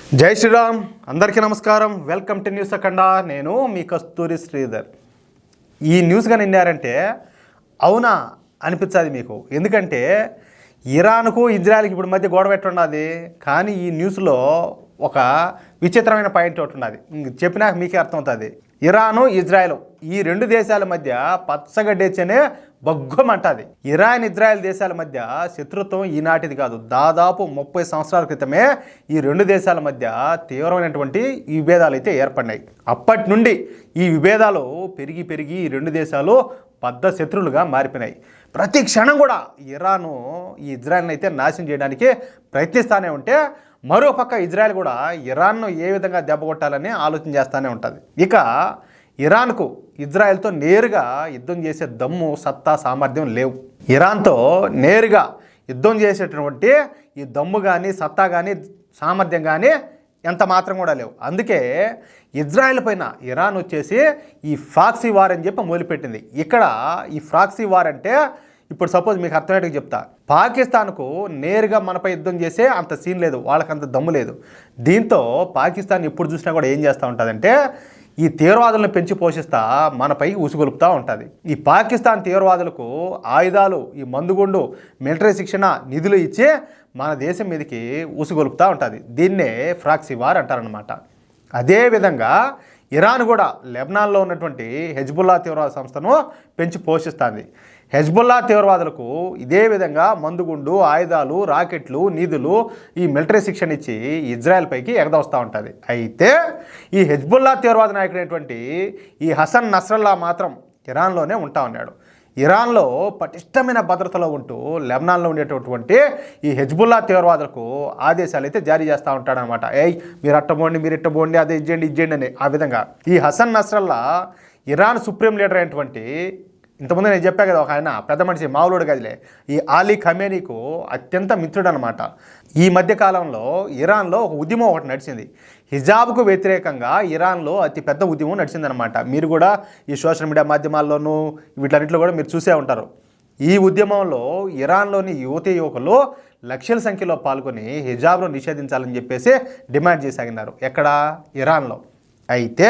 జై శ్రీరామ్. అందరికీ నమస్కారం. వెల్కమ్ టు న్యూస్ అఖండ. నేను మీ కస్తూరి శ్రీధర్. ఈ న్యూస్ కానీ విన్నారంటే అవునా అనిపించదు మీకు. ఎందుకంటే ఇరాన్కు ఇజ్రాయెల్కి ఇప్పుడు మధ్య గొడవ పెట్టున్నది. కానీ ఈ న్యూస్లో ఒక విచిత్రమైన పాయింట్ ఒకటి ఉన్నది. చెప్పినాక మీకే అర్థమవుతుంది. ఇరాను ఇజ్రాయెల్ ఈ రెండు దేశాల మధ్య పచ్చగడ్డేచ్చనే బొగ్గమంటుంది. ఇరాన్ ఇజ్రాయెల్ దేశాల మధ్య శత్రుత్వం ఈనాటిది కాదు. దాదాపు 30 సంవత్సరాల క్రితమే ఈ రెండు దేశాల మధ్య తీవ్రమైనటువంటి విభేదాలు అయితే ఏర్పడినాయి. అప్పటి నుండి ఈ విభేదాలు పెరిగి ఈ రెండు దేశాలు పెద్ద శత్రువులుగా మారిపోయినాయి. ప్రతి క్షణం కూడా ఇరాను ఈ ఇజ్రాయెల్ని అయితే నాశనం చేయడానికి ప్రయత్నిస్తూనే ఉంటే, మరోపక్క ఇజ్రాయెల్ కూడా ఇరాన్ను ఏ విధంగా దెబ్బ కొట్టాలని ఆలోచన చేస్తూనే ఉంటుంది. ఇక ఇరాన్కు ఇజ్రాయెల్తో నేరుగా యుద్ధం చేసే దమ్ము, సత్తా, సామర్థ్యం లేవు. ఇరాన్తో నేరుగా యుద్ధం చేసేటటువంటి ఈ దమ్ము కానీ, సత్తా కానీ, సామర్థ్యం కానీ ఎంత మాత్రం కూడా లేవు. అందుకే ఇజ్రాయెల్ పైన ఇరాన్ వచ్చేసి ఈ ప్రాక్సీ వార్ అని చెప్పి మొదలుపెట్టింది. ఇక్కడ ఈ ప్రాక్సీ వార్ అంటే ఇప్పుడు సపోజ్ మీకు అర్థమయ్యేట్టుగా చెప్తా. పాకిస్తాన్కు నేరుగా మనపై యుద్ధం చేసే అంత సీన్ లేదు, వాళ్ళకంత దమ్ము లేదు. దీంతో పాకిస్తాన్ ఎప్పుడు చూసినా కూడా ఏం చేస్తూ ఉంటుందంటే ఈ తీవ్రవాదులను పెంచి పోషిస్తా మనపై ఉసుగొలుపుతూ ఉంటుంది. ఈ పాకిస్తాన్ తీవ్రవాదులకు ఆయుధాలు, ఈ మందుగుండు, మిలిటరీ శిక్షణ, నిధులు ఇచ్చి మన దేశం మీదకి ఉసుగొలుపుతూ ఉంటుంది. దీన్నే ప్రాక్సీ వార్ అంటారనమాట. అదేవిధంగా ఇరాన్ కూడా లెబనాన్లో ఉన్నటువంటి హెజ్బుల్లా తీవ్రవాద సంస్థను పెంచి పోషిస్తుంది. హెజ్బుల్లా తీవ్రవాదులకు ఇదే విధంగా మందుగుండు, ఆయుధాలు, రాకెట్లు, నిధులు, ఈ మిలిటరీ శిక్షణ ఇచ్చి ఇజ్రాయెల్ పైకి ఎగదొస్తూ ఉంటుంది. అయితే ఈ హెజ్బుల్లా తీవ్రవాద నాయకుడైనటువంటి ఈ హసన్ నస్రల్లా మాత్రం ఇరాన్లోనే ఉంటా ఉన్నాడు. ఇరాన్లో పటిష్టమైన భద్రతలో ఉంటూ లెబనాన్లో ఉండేటటువంటి ఈ హెజ్బుల్లా తీవ్రవాదులకు ఆదేశాలు అయితే జారీ చేస్తూ ఉంటాడనమాట. మీరు అట్టబోండి, మీరు ఇట్టబోండి, అదే ఇచ్చేయండి అని. ఆ విధంగా ఈ Hasan Nasrallah Iran supreme leader అయినటువంటి, ఇంతకుముందు నేను చెప్పా కదా, ఒక ఆయన పెద్ద మనిషి, మామూలుడు గదిలే, ఈ అలీ ఖమేనీకు అత్యంత మిత్రుడు అనమాట. ఈ మధ్యకాలంలో ఇరాన్లో ఒక ఉద్యమం ఒకటి నడిచింది. హిజాబ్కు వ్యతిరేకంగా ఇరాన్లో అతి పెద్ద ఉద్యమం నడిచిందనమాట. మీరు కూడా ఈ సోషల్ మీడియా మాధ్యమాల్లోనూ వీటన్నిటిలో కూడా మీరు చూసే ఉంటారు. ఈ ఉద్యమంలో ఇరాన్లోని యువకులు లక్షల సంఖ్యలో పాల్గొని హిజాబ్ను నిషేధించాలని చెప్పేసి డిమాండ్ చేసాగినారు. ఎక్కడ? ఇరాన్లో. అయితే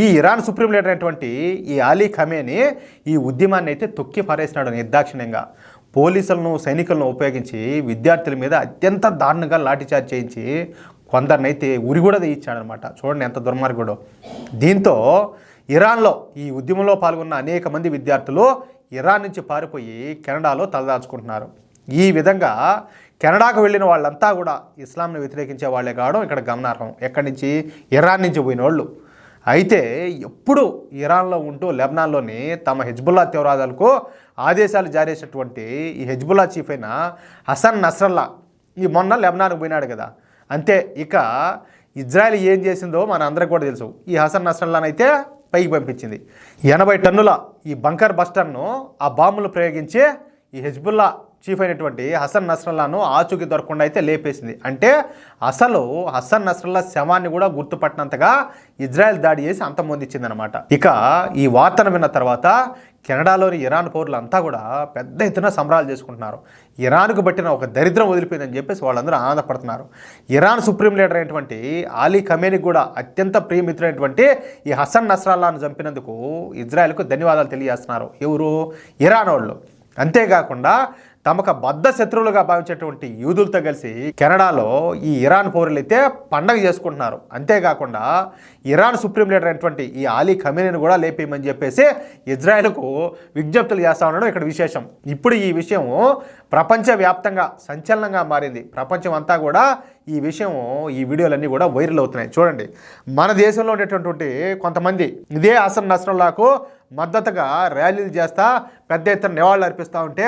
ఈ ఇరాన్ సుప్రీం లీడర్ అయినటువంటి ఈ అలీ ఖమేనీ ఈ ఉద్యమాన్ని అయితే తొక్కి పారేసినాడు నిర్దాక్షిణ్యంగా. పోలీసులను, సైనికులను ఉపయోగించి విద్యార్థుల మీద అత్యంత దారుణంగా లాఠీచార్జ్ చేయించి కొందరినైతే ఉరి కూడా తీయించాడనమాట. చూడండి ఎంత దుర్మార్గుడో. దీంతో ఇరాన్లో ఈ ఉద్యమంలో పాల్గొన్న అనేక మంది విద్యార్థులు ఇరాన్ నుంచి పారిపోయి కెనడాలో తలదాచుకుంటున్నారు. ఈ విధంగా కెనడాకు వెళ్ళిన వాళ్ళంతా కూడా ఇస్లాంను వ్యతిరేకించే వాళ్ళే కావడం ఇక్కడ గమనార్హం. ఎక్కడి నుంచి? ఇరాన్ నుంచి పోయిన వాళ్ళు. అయితే ఎప్పుడు ఇరాన్లో ఉంటూ లెబనాన్లోని తమ హెజ్బుల్లా తీవ్రవాదులకు ఆదేశాలు జారీ చేసినటువంటి ఈ హెజ్బుల్లా చీఫ్ అయిన హసన్ నస్రల్లా ఈ మొన్న లెబనాన్కు పోయినాడు కదా. అంతే. ఇక ఇజ్రాయెల్ ఏం చేసిందో మన అందరికి కూడా తెలుసు. ఈ హసన్ నస్రల్లాని అయితే పైకి పంపించింది. 80 టన్నుల ఈ బంకర్ బస్టర్ను ఆ బాంబులు ప్రయోగించి ఈ హెజ్బుల్లా చీఫ్ అయినటువంటి హసన్ నస్రల్లాను ఆచూకీ దొరకకుండా అయితే లేపేసింది. అంటే అసలు హసన్ నస్రల్లా శవాన్ని కూడా గుర్తుపట్టినంతగా ఇజ్రాయెల్ దాడి చేసి అంతమొందించిందనమాట. ఇక ఈ వార్తను విన్న తర్వాత కెనడాలోని ఇరాన్ పౌరులంతా కూడా పెద్ద ఎత్తున సంబరాలు చేసుకుంటున్నారు. ఇరాన్కు బట్టిన ఒక దరిద్రం వదిలిపోయిందని చెప్పేసి వాళ్ళందరూ ఆనందపడుతున్నారు. ఇరాన్ సుప్రీం లీడర్ అయినటువంటి అలీ ఖమేనీకి కూడా అత్యంత ప్రియమిత్రుడైనటువంటి ఈ హసన్ నస్రల్లాను చంపినందుకు ఇజ్రాయెల్కు ధన్యవాదాలు తెలియజేస్తున్నారు. ఎవరు? ఇరాన్ వాళ్ళు. అంతేకాకుండా తమకు బద్ధ శత్రువులుగా భావించేటువంటి యూదులతో కలిసి కెనడాలో ఈ ఇరాన్ పౌరులు అయితే పండగ చేసుకుంటున్నారు. అంతేకాకుండా ఇరాన్ సుప్రీం లీడర్ అయినటువంటి ఈ అలీ ఖమేనీని కూడా లేపేయమని చెప్పేసి ఇజ్రాయెల్కు విజ్ఞప్తులు చేస్తూ ఉండడం ఇక్కడ విశేషం. ఇప్పుడు ఈ విషయం ప్రపంచవ్యాప్తంగా సంచలనంగా మారింది. ప్రపంచం అంతా కూడా ఈ విషయం, ఈ వీడియోలన్నీ కూడా వైరల్ అవుతున్నాయి. చూడండి, మన దేశంలో ఉండేటటువంటి కొంతమంది ఇదే హసన్ నస్రల్లాకు మద్దతుగా ర్యాలీలు చేస్తా పెద్ద ఎత్తున నివాళులు అర్పిస్తూ ఉంటే,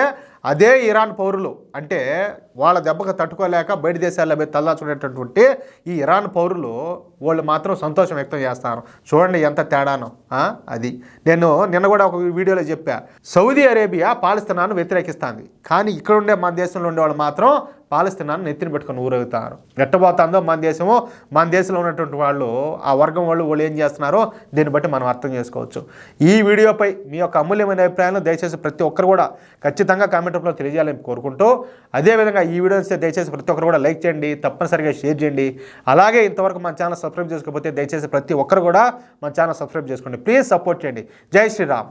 అదే ఇరాన్ పౌరులు, అంటే వాళ్ళ దెబ్బకు తట్టుకోలేక బయట దేశాల్లో మీద తలదాచుకునేటటువంటి ఈ ఇరాన్ పౌరులు వాళ్ళు మాత్రం సంతోషం వ్యక్తం చేస్తారు. చూడండి ఎంత తేడానో. అది నేను నిన్న కూడా ఒక వీడియోలో చెప్పా. సౌదీ అరేబియా పాలస్తీనాను వ్యతిరేకిస్తుంది, కానీ ఇక్కడ ఉండే మన దేశంలో ఉండే వాళ్ళు మాత్రం పాలస్తీనాను నెత్తిని పెట్టుకొని ఊరవుతారు. ఎట్టబోతుందో మన దేశంలో ఉన్నటువంటి వాళ్ళు, ఆ వర్గం వాళ్ళు ఏం చేస్తున్నారో దీన్ని బట్టి మనం అర్థం చేసుకోవచ్చు. ఈ వీడియోపై మీ యొక్క అమూల్యమైన అభిప్రాయాలను దయచేసి ప్రతి ఒక్కరు కూడా ఖచ్చితంగా కామెంట్ కామెంట్ రూపంలో తెలియజేయాలని కోరుకుంటూ, అదేవిధంగా ఈ వీడియోస్ దయచేసి ప్రతి ఒక్కరు కూడా లైక్ చేయండి, తప్పనిసరిగా షేర్ చేయండి. అలాగే ఇంతవరకు మన ఛానల్ సబ్స్క్రైబ్ చేసుకోకపోతే దయచేసి ప్రతి ఒక్కరు కూడా మన ఛానల్ సబ్స్క్రైబ్ చేసుకోండి. ప్లీజ్ సపోర్ట్ చేయండి. జై శ్రీరామ్.